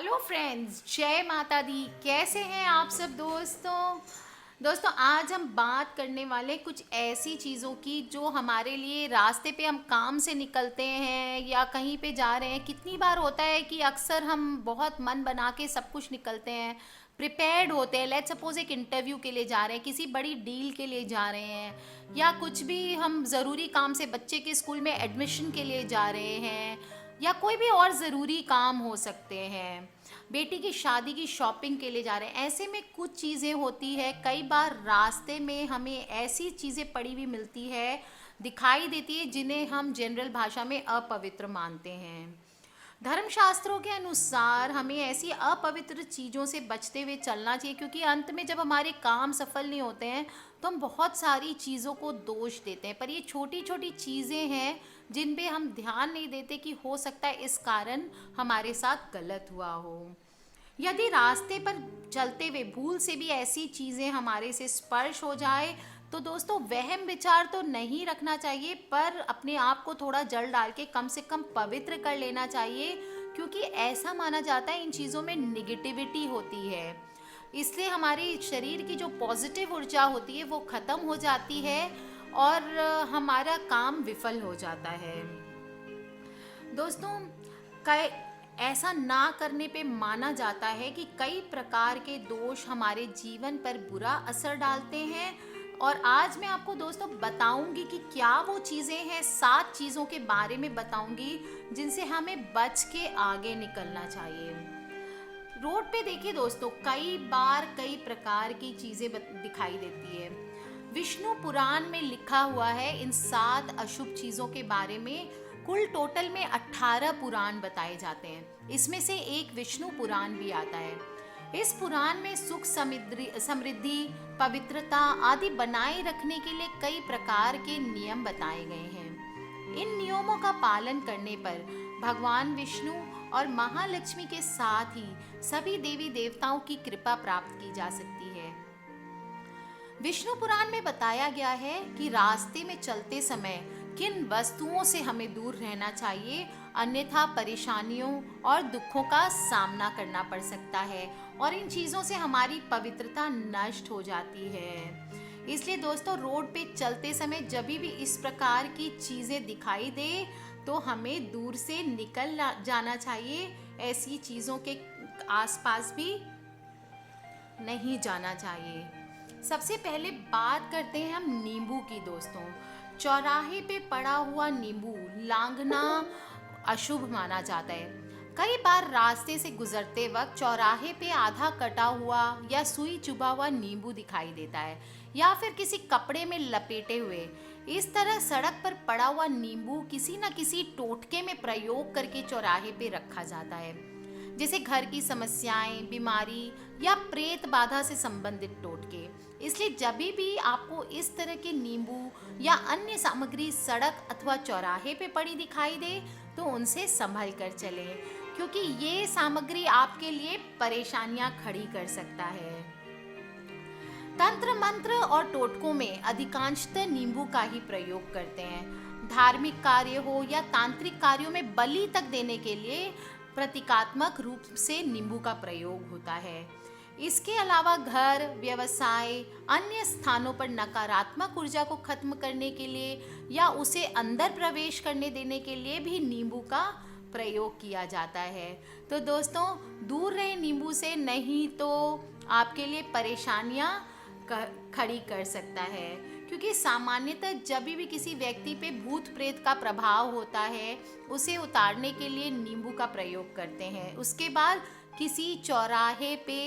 Hello friends, जय माता दी। कैसे हैं आप सब दोस्तों आज हम बात करने वाले कुछ ऐसी चीज़ों की जो हमारे लिए रास्ते पे हम काम से निकलते हैं या कहीं पे जा रहे हैं। कितनी बार होता है कि अक्सर हम बहुत मन बना के सब कुछ निकलते हैं, प्रिपेयर्ड होते हैं। लेट्स सपोज एक इंटरव्यू के लिए जा रहे हैं, किसी बड़ी डील के लिए जा रहे हैं, या कुछ भी हम ज़रूरी काम से बच्चे के स्कूल में एडमिशन के लिए जा रहे हैं, या कोई भी और ज़रूरी काम हो सकते हैं, बेटी की शादी की शॉपिंग के लिए जा रहे हैं। ऐसे में कुछ चीज़ें होती है, कई बार रास्ते में हमें ऐसी चीज़ें पड़ी हुई मिलती है, दिखाई देती है, जिन्हें हम जनरल भाषा में अपवित्र मानते हैं। धर्मशास्त्रों के अनुसार हमें ऐसी अपवित्र चीज़ों से बचते हुए चलना चाहिए, क्योंकि अंत में जब हमारे काम सफल नहीं होते हैं तो हम बहुत सारी चीज़ों को दोष देते हैं। पर ये छोटी छोटी चीज़ें हैं जिन पे हम ध्यान नहीं देते कि हो सकता है इस कारण हमारे साथ गलत हुआ हो। यदि रास्ते पर चलते हुए भूल से भी ऐसी चीज़ें हमारे से स्पर्श हो जाए तो दोस्तों वहम विचार तो नहीं रखना चाहिए, पर अपने आप को थोड़ा जल डाल के कम से कम पवित्र कर लेना चाहिए, क्योंकि ऐसा माना जाता है इन चीज़ों में निगेटिविटी होती है। इसलिए हमारे शरीर की जो पॉजिटिव ऊर्जा होती है वो ख़त्म हो जाती है और हमारा काम विफल हो जाता है। दोस्तों कई ऐसा ना करने पे माना जाता है कि कई प्रकार के दोष हमारे जीवन पर बुरा असर डालते हैं। और आज मैं आपको दोस्तों बताऊंगी कि क्या वो चीज़ें हैं, 7 चीज़ों के बारे में बताऊंगी जिनसे हमें बच के आगे निकलना चाहिए। रोड पे देखिए दोस्तों, कई बार कई प्रकार की चीज़ें दिखाई देती है। विष्णु पुराण में लिखा हुआ है इन 7 अशुभ चीज़ों के बारे में। कुल टोटल में 18 पुराण बताए जाते हैं, इसमें से एक विष्णु पुराण भी आता है। इस पुराण में सुख समृद्धि पवित्रता आदि बनाए रखने के लिए कई प्रकार के नियम बताए गए हैं। इन नियमों का पालन करने पर भगवान विष्णु और महालक्ष्मी के साथ ही सभी देवी देवताओं की कृपा प्राप्त की जा सकती है। विष्णु पुराण में बताया गया है कि रास्ते में चलते समय किन वस्तुओं से हमें दूर रहना चाहिए, अन्यथा परेशानियों और दुखों का सामना करना पड़ सकता है और इन चीज़ों से हमारी पवित्रता नष्ट हो जाती है। इसलिए दोस्तों रोड पे चलते समय जब भी इस प्रकार की चीज़ें दिखाई दे तो हमें दूर से निकल जाना चाहिए। ऐसी चीज़ों के आसपास भी नहीं जाना चाहिए। सबसे पहले बात करते हैं हम नींबू की दोस्तों। चौराहे पे पड़ा हुआ नींबू लांघना अशुभ माना जाता है। कई बार रास्ते से गुजरते वक्त चौराहे पे आधा कटा हुआ या सुई चुभा हुआ नींबू दिखाई देता है, या फिर किसी कपड़े में लपेटे हुए। इस तरह सड़क पर पड़ा हुआ नींबू किसी न किसी टोटके में प्रयोग करके चौराहे पे रखा जाता है, जैसे घर की समस्याएं, बीमारी या प्रेत बाधा से संबंधित टोटके। इसलिए जब भी आपको इस तरह के नींबू या अन्य सामग्री सड़क अथवा चौराहे पे पड़ी दिखाई दे तो उनसे संभल कर चलें, क्योंकि ये सामग्री आपके लिए परेशानियां खड़ी कर सकता है। तंत्र मंत्र और टोटकों में अधिकांशतः नींबू का ही प्रयोग करते हैं। धार्मिक कार्य हो या तांत्रिक कार्यों में बलि तक देने के लिए प्रतीकात्मक रूप से नींबू का प्रयोग होता है। इसके अलावा घर, व्यवसाय, अन्य स्थानों पर नकारात्मक ऊर्जा को खत्म करने के लिए या उसे अंदर प्रवेश करने देने के लिए भी नींबू का प्रयोग किया जाता है। तो दोस्तों दूर रहे नींबू से, नहीं तो आपके लिए परेशानियां खड़ी कर सकता है, क्योंकि सामान्यतः जब भी किसी व्यक्ति पे भूत प्रेत का प्रभाव होता है उसे उतारने के लिए नींबू का प्रयोग करते हैं, उसके बाद किसी चौराहे पे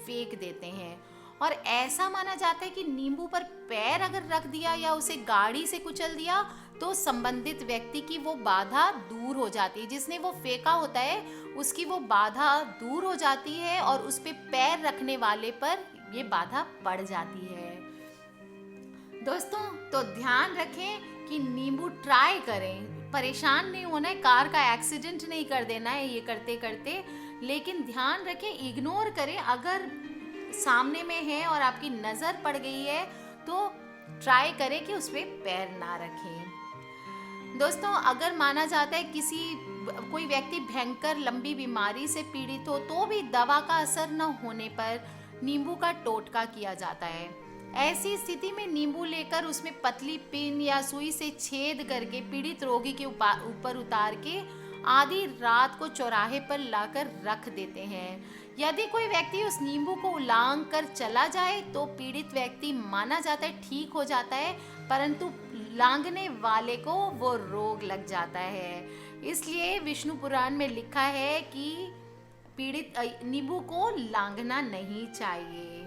फेंक देते हैं। और ऐसा माना जाता है कि नींबू पर पैर अगर रख दिया या उसे गाड़ी से कुचल दिया तो संबंधित व्यक्ति की वो बाधा दूर हो जाती है, जिसने वो फेंका होता है उसकी वो बाधा दूर हो जाती है और उस पे पैर रखने वाले पर ये बाधा पड़ जाती है। दोस्तों तो ध्यान रखें कि नींबू ट्राई करें, परेशान नहीं होना है, कार का एक्सीडेंट नहीं कर देना है ये करते करते, लेकिन ध्यान रखें, इग्नोर करें। अगर सामने में है और आपकी नज़र पड़ गई है तो ट्राई करें कि उस पर पैर ना रखें। दोस्तों अगर माना जाता है किसी कोई व्यक्ति भयंकर लंबी बीमारी से पीड़ित हो तो भी दवा का असर न होने पर नींबू का टोटका किया जाता है। ऐसी स्थिति में नींबू लेकर उसमें पतली पिन या सुई से छेद करके पीड़ित रोगी के ऊपर उतार के आधी रात को चौराहे पर लाकर रख देते हैं। यदि कोई व्यक्ति उस नींबू को उलांग कर चला जाए तो पीड़ित व्यक्ति माना जाता है ठीक हो जाता है, परंतु लांघने वाले को वो रोग लग जाता है। इसलिए विष्णु पुराण में लिखा है कि पीड़ित नींबू को लांघना नहीं चाहिए।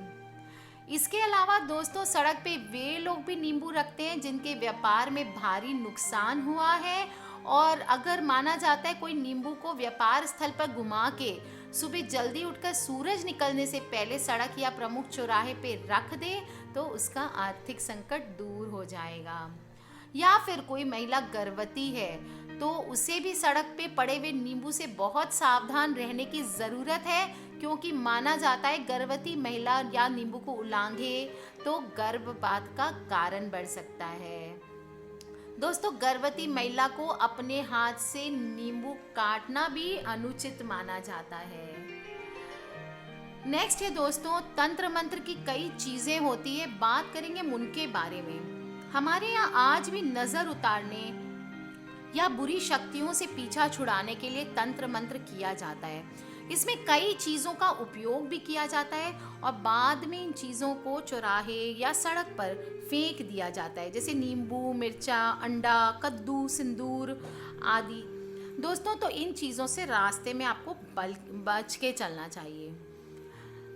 इसके अलावा दोस्तों, सड़क पे वे लोग भी नींबू रखते हैं जिनके व्यापार में भारी नुकसान हुआ है, और अगर माना जाता है कोई नींबू को व्यापार स्थल पर घुमा के सुबह जल्दी उठकर सूरज निकलने से पहले सड़क या प्रमुख चौराहे पे रख दे तो उसका आर्थिक संकट दूर हो जाएगा। या फिर कोई महिला गर्भवती है तो उसे भी सड़क पे पड़े हुए नींबू से बहुत सावधान रहने की ज़रूरत है, क्योंकि माना जाता है गर्भवती महिला या नींबू को उलांघे तो गर्भपात का कारण बढ़ सकता है। दोस्तों, गर्भवती महिला को अपने हाथ से नींबू काटना भी अनुचित माना जाता है। नेक्स्ट है दोस्तों, तंत्र मंत्र की कई चीजें होती है। बात करेंगे उनके बारे में। हमारे यहाँ आज भी नजर उतारने या बुरी शक्तियों से पीछा छुड़ाने के लिए तंत्र मंत्र किया जाता है। इसमें कई चीज़ों का उपयोग भी किया जाता है और बाद में इन चीज़ों को चौराहे या सड़क पर फेंक दिया जाता है, जैसे नींबू, मिर्चा, अंडा, कद्दू, सिंदूर आदि। दोस्तों, तो इन चीज़ों से रास्ते में आपको बच के चलना चाहिए।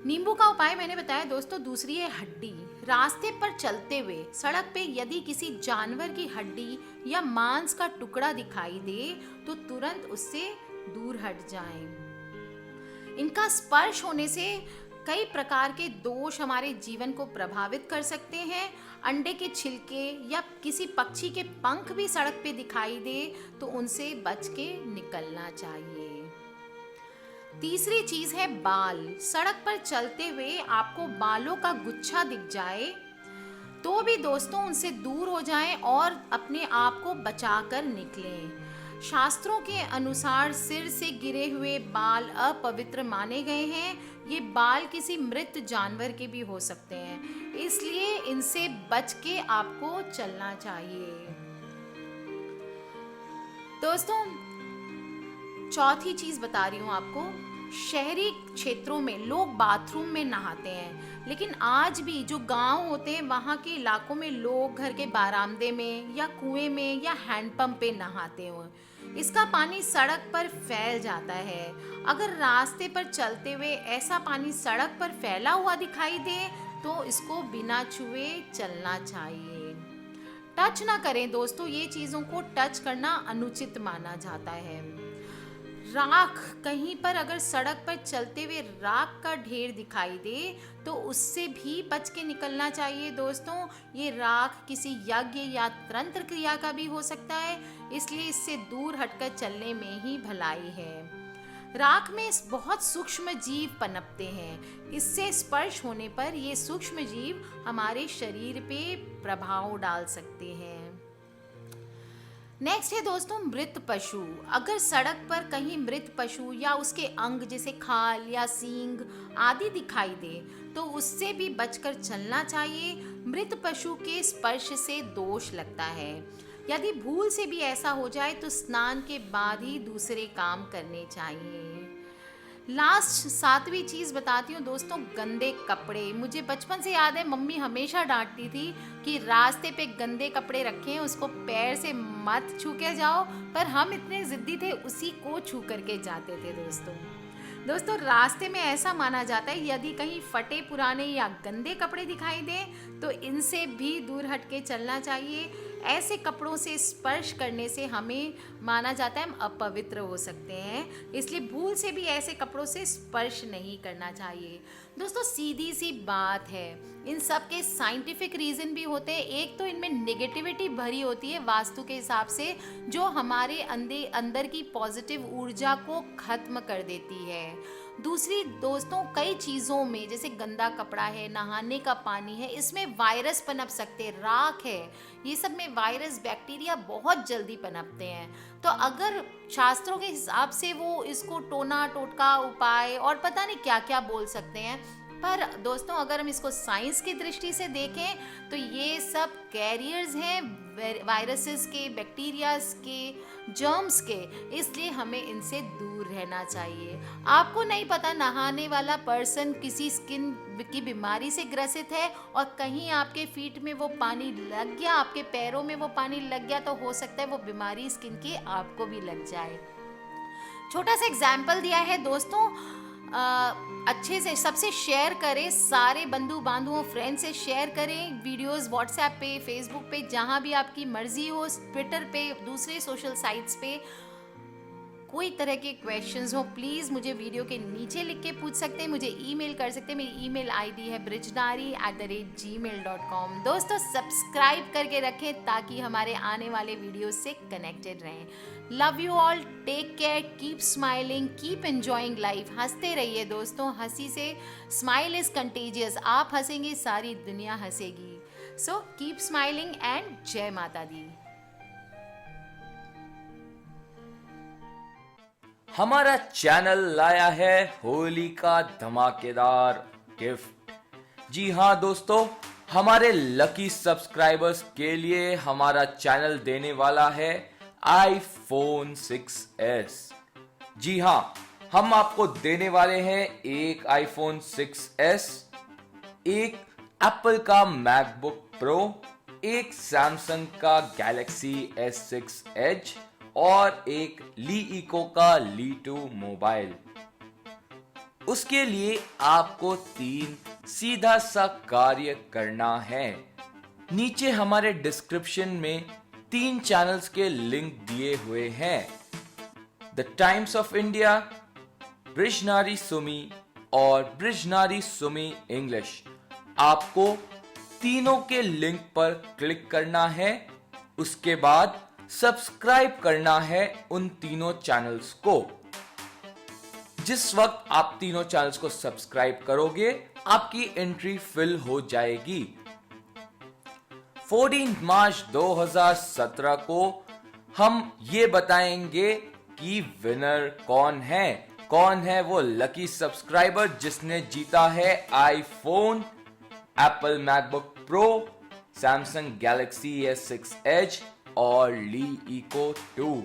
नींबू का उपाय मैंने बताया दोस्तों। दूसरी है हड्डी। रास्ते पर चलते हुए सड़क पे यदि किसी जानवर की हड्डी या मांस का टुकड़ा दिखाई दे तो तुरंत उससे दूर हट जाएं। इनका स्पर्श होने से कई प्रकार के दोष हमारे जीवन को प्रभावित कर सकते हैं। अंडे के छिलके या किसी पक्षी के पंख भी सड़क पे दिखाई दे तो उनसे बच के निकलना चाहिए। तीसरी चीज है बाल। सड़क पर चलते हुए आपको बालों का गुच्छा दिख जाए तो भी दोस्तों उनसे दूर हो जाएं और अपने आप को बचाकर निकलें। शास्त्रों के अनुसार सिर से गिरे हुए बाल अपवित्र माने गए हैं। ये बाल किसी मृत जानवर के भी हो सकते हैं, इसलिए इनसे बच के आपको चलना चाहिए। दोस्तों, चौथी चीज बता रही हूँ आपको। शहरी क्षेत्रों में लोग बाथरूम में नहाते हैं, लेकिन आज भी जो गांव होते हैं वहाँ के इलाकों में लोग घर के बरामदे में या कुएं में या हैंडपंप पे नहाते हो। इसका पानी सड़क पर फैल जाता है। अगर रास्ते पर चलते हुए ऐसा पानी सड़क पर फैला हुआ दिखाई दे तो इसको बिना छुए चलना चाहिए। टच ना करें दोस्तों, ये चीज़ों को टच करना अनुचित माना जाता है। राख, कहीं पर अगर सड़क पर चलते हुए राख का ढेर दिखाई दे तो उससे भी बच के निकलना चाहिए दोस्तों। ये राख किसी यज्ञ या तंत्र क्रिया का भी हो सकता है, इसलिए इससे दूर हटकर चलने में ही भलाई है। राख में बहुत सूक्ष्म जीव पनपते हैं। इससे स्पर्श होने पर ये सूक्ष्म जीव हमारे शरीर पे प्रभाव डाल सकते हैं। नेक्स्ट है दोस्तों मृत पशु। अगर सड़क पर कहीं मृत पशु या उसके अंग जैसे खाल या सींग आदि दिखाई दे तो उससे भी बचकर चलना चाहिए। मृत पशु के स्पर्श से दोष लगता है। यदि भूल से भी ऐसा हो जाए तो स्नान के बाद ही दूसरे काम करने चाहिए। लास्ट सातवीं चीज़ बताती हूँ दोस्तों, गंदे कपड़े। मुझे बचपन से याद है मम्मी हमेशा डांटती थी कि रास्ते पे गंदे कपड़े रखें, उसको पैर से मत छू के जाओ, पर हम इतने ज़िद्दी थे उसी को छू करके जाते थे दोस्तों, रास्ते में ऐसा माना जाता है यदि कहीं फटे पुराने या गंदे कपड़े दिखाई दें तो इनसे भी दूर हट के चलना चाहिए। ऐसे कपड़ों से स्पर्श करने से हमें माना जाता है हम अपवित्र हो सकते हैं, इसलिए भूल से भी ऐसे कपड़ों से स्पर्श नहीं करना चाहिए। दोस्तों, सीधी सी बात है, इन सब के साइंटिफिक रीज़न भी होते हैं। एक तो इनमें नेगेटिविटी भरी होती है वास्तु के हिसाब से, जो हमारे अंदर की पॉजिटिव ऊर्जा को खत्म कर देती है। दूसरी दोस्तों, कई चीज़ों में जैसे गंदा कपड़ा है, नहाने का पानी है, इसमें वायरस पनप सकते हैं, राख है, ये सब में वायरस बैक्टीरिया बहुत जल्दी पनपते हैं। तो अगर शास्त्रों के हिसाब से वो इसको टोना टोटका उपाय और पता नहीं क्या क्या बोल सकते हैं, पर दोस्तों अगर हम इसको साइंस की दृष्टि से देखें तो ये सब कैरियर्स हैं वायरसेस के, बैक्टीरियाज के, जर्म्स के, इसलिए हमें इनसे दूर रहना चाहिए। आपको नहीं पता नहाने वाला पर्सन किसी स्किन की बीमारी से ग्रसित है और कहीं आपके फीट में वो पानी लग गया, आपके पैरों में वो पानी लग गया, तो हो सकता है वो बीमारी स्किन की आपको भी लग जाए। छोटा सा एग्जाम्पल दिया है दोस्तों, अच्छे से सबसे शेयर करें, सारे बंधु बांधुओं फ्रेंड से शेयर करें वीडियोस, व्हाट्सएप पे, फेसबुक पे, जहाँ भी आपकी मर्जी हो, ट्विटर पे, दूसरे सोशल साइट्स पे। कोई तरह के क्वेश्चंस हो प्लीज़ मुझे वीडियो के नीचे लिख के पूछ सकते हैं, मुझे ईमेल कर सकते हैं। मेरी ईमेल आईडी है brijnari@gmail.com। दोस्तों सब्सक्राइब करके रखें ताकि हमारे आने वाले वीडियो से कनेक्टेड रहें। Love you all, take care, keep smiling, keep enjoying life. हंसते रहिए दोस्तों, हंसी से, स्माइल इज कंटेजियस, आप हंसेंगे सारी दुनिया हंसेगी। सो कीप स्माइलिंग एंड जय माता दी। हमारा चैनल लाया है होली का धमाकेदार गिफ्ट। जी हाँ दोस्तों, हमारे लकी सब्सक्राइबर्स के लिए हमारा चैनल देने वाला है iPhone 6s। जी हाँ, हम आपको देने वाले हैं एक iPhone 6s, एक एप्पल का मैकबुक प्रो, एक सैमसंग का गैलेक्सी S6 एज और एक लीइको का ली2 मोबाइल। उसके लिए आपको 3 सीधा सा कार्य करना है। नीचे हमारे डिस्क्रिप्शन में 3 चैनल्स के लिंक दिए हुए हैं, the Times of India, Brijnari Sumi और बृजनारी सुमी इंग्लिश। आपको तीनों के लिंक पर क्लिक करना है, उसके बाद सब्सक्राइब करना है उन तीनों चैनल्स को। जिस वक्त आप तीनों चैनल्स को सब्सक्राइब करोगे आपकी एंट्री फिल हो जाएगी। 14 मार्च 2017 को हम ये बताएंगे कि विनर कौन है वो लकी सब्सक्राइबर जिसने जीता है iPhone, Apple MacBook Pro, Samsung Galaxy S6 Edge और लीइको 2।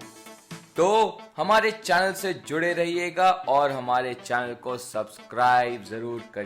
तो हमारे चैनल से जुड़े रहिएगा और हमारे चैनल को सब्सक्राइब जरूर करिए।